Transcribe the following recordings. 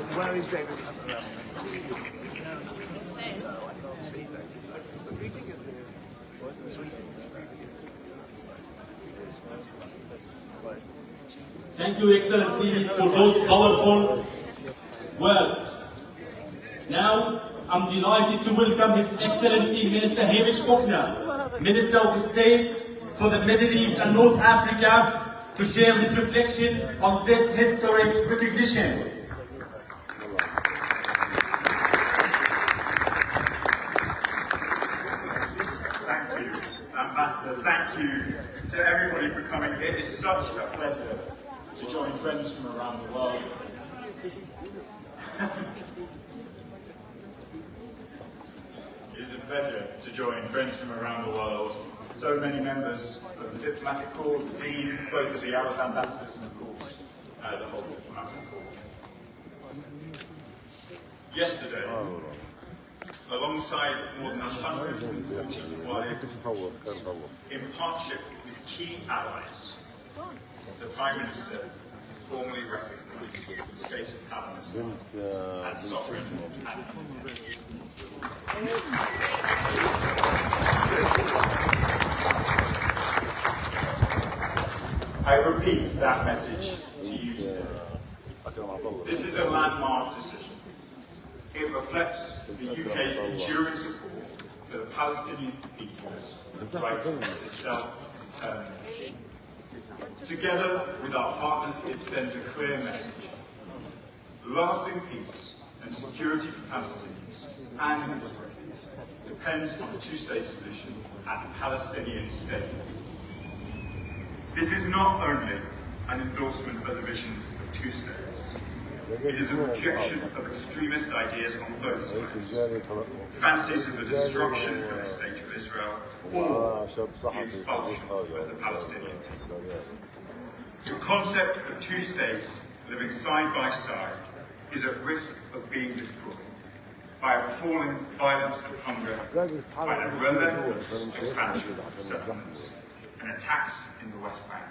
Where is David? Thank you, Excellency, for those powerful words. Now, I'm delighted to welcome His Excellency Minister Hamish Faulkner, Minister of State for the Middle East and North Africa, to share his reflection on this historic recognition. Thank you, Ambassador. Thank you to everybody for coming. It is such a pleasure to join friends from around the world. It is a pleasure to join friends from around the world. So many members of the diplomatic corps, the Dean, both of the Arab ambassadors, and of course, the whole diplomatic corps. Yesterday, alongside more than 145 in partnership with key allies, the Prime Minister formally recognised the state of Palestine as sovereign and independent. I repeat that message to you today. This is a landmark decision. It reflects the UK's enduring support for the Palestinian people's right to self-determination. Together with our partners, it sends a clear message. Lasting peace and security for Palestinians and Israelis depends on a two-state solution and a Palestinian state. This is not only an endorsement of the vision of two states. It is a rejection of extremist ideas on both sides, fancies of the destruction of the state of Israel or the expulsion of the Palestinian people. The concept of two states living side by side is at risk of being destroyed by appalling violence and hunger, by the relentless expansion of settlements and attacks in the West Bank.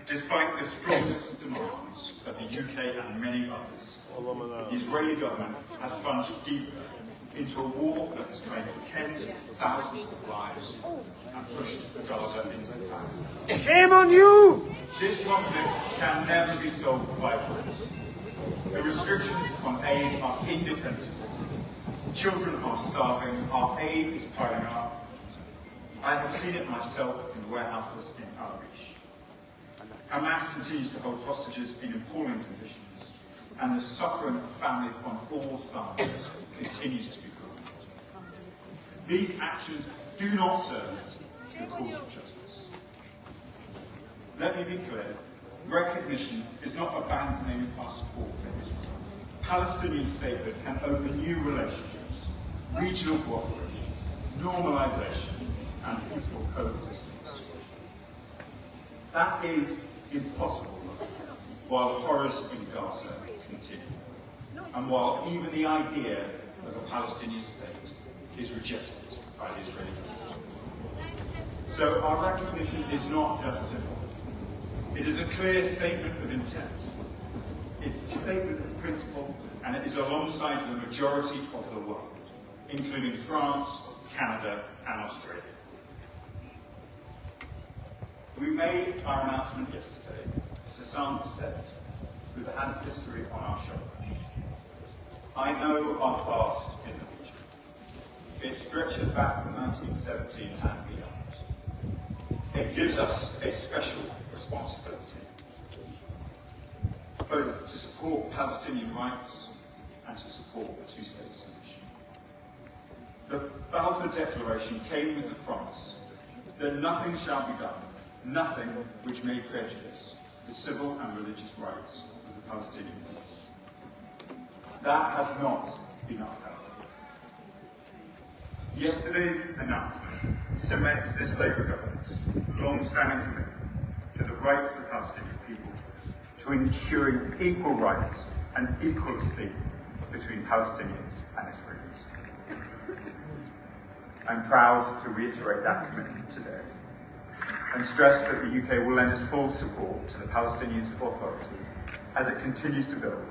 Despite the strongest demands of the UK and many others, the Israeli government has plunged deeper into a war that has claimed tens of thousands of lives and pushed Gaza into famine. Shame on you! This conflict can never be solved by force. The restrictions on aid are indefensible. Children are starving, our aid is piling up. I have seen it myself in warehouses in Arish. Hamas continues to hold hostages in appalling conditions, and the suffering of families on all sides continues to be cruel. These actions do not serve the cause of justice. Let me be clear, recognition is not abandoning our support for Israel. Palestinian statehood can open new relationships, regional cooperation, normalisation, and peaceful coexistence. That is impossible while the horrors in Gaza continue, and while even the idea of a Palestinian state is rejected by the Israeli government. So our recognition is not just symbolic. It is a clear statement of intent. It's a statement of principle, and it is alongside the majority of the world, including France, Canada, and Australia. We made our announcement yesterday, as Hassan said, with the hand of history on our shoulder. I know our past in the region. It stretches back to 1917 and beyond. It gives us a special responsibility, both to support Palestinian rights and to support the two-state solution. The Balfour Declaration came with the promise that nothing shall be done, nothing which may prejudice the civil and religious rights of the Palestinian people. That has not been upheld. Yesterday's announcement cements this Labour government's long-standing commitment to the rights of the Palestinian people, to ensuring equal rights and equal esteem between Palestinians and Israelis. I'm proud to reiterate that commitment today, and stress that the UK will lend its full support to the Palestinian Authority as it continues to build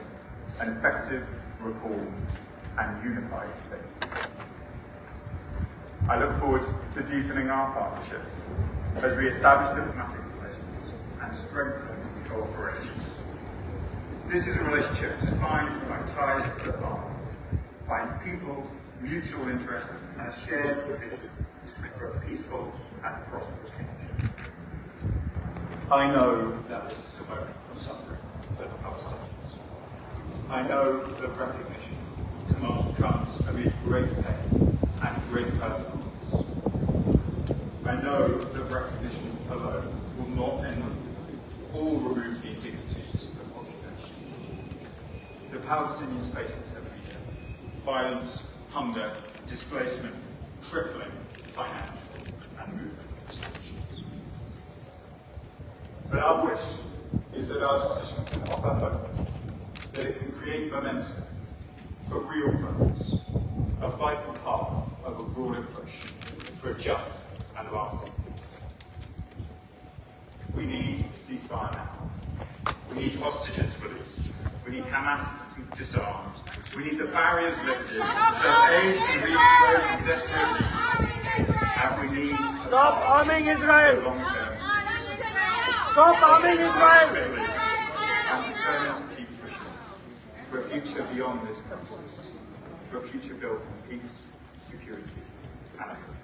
an effective, reformed and unified state. I look forward to deepening our partnership as we establish diplomatic relations and strengthen cooperation. This is a relationship defined by ties that bind, by people's mutual interest and a shared vision for a peaceful and prosperous future. I know that this is a moment of suffering for the Palestinians. I know that recognition comes amid great pain and great personal loss. I know that recognition alone will not end or remove the indignities of occupation. The Palestinians face this every year: violence, hunger, displacement, crippling financial and movement restrictions. But our wish is that our decision can offer hope, that it can create momentum for real progress, a vital part of a broader push for a just and lasting peace. We need a ceasefire now. We need hostages released. We need Hamas disarmed. We need the barriers lifted so aid can reach those in desperate need. And we need Stop arming Israel! long-term Stop arming Israel! and determined to keep pushing for a future beyond this crisis, for a future built on peace, security, and equity.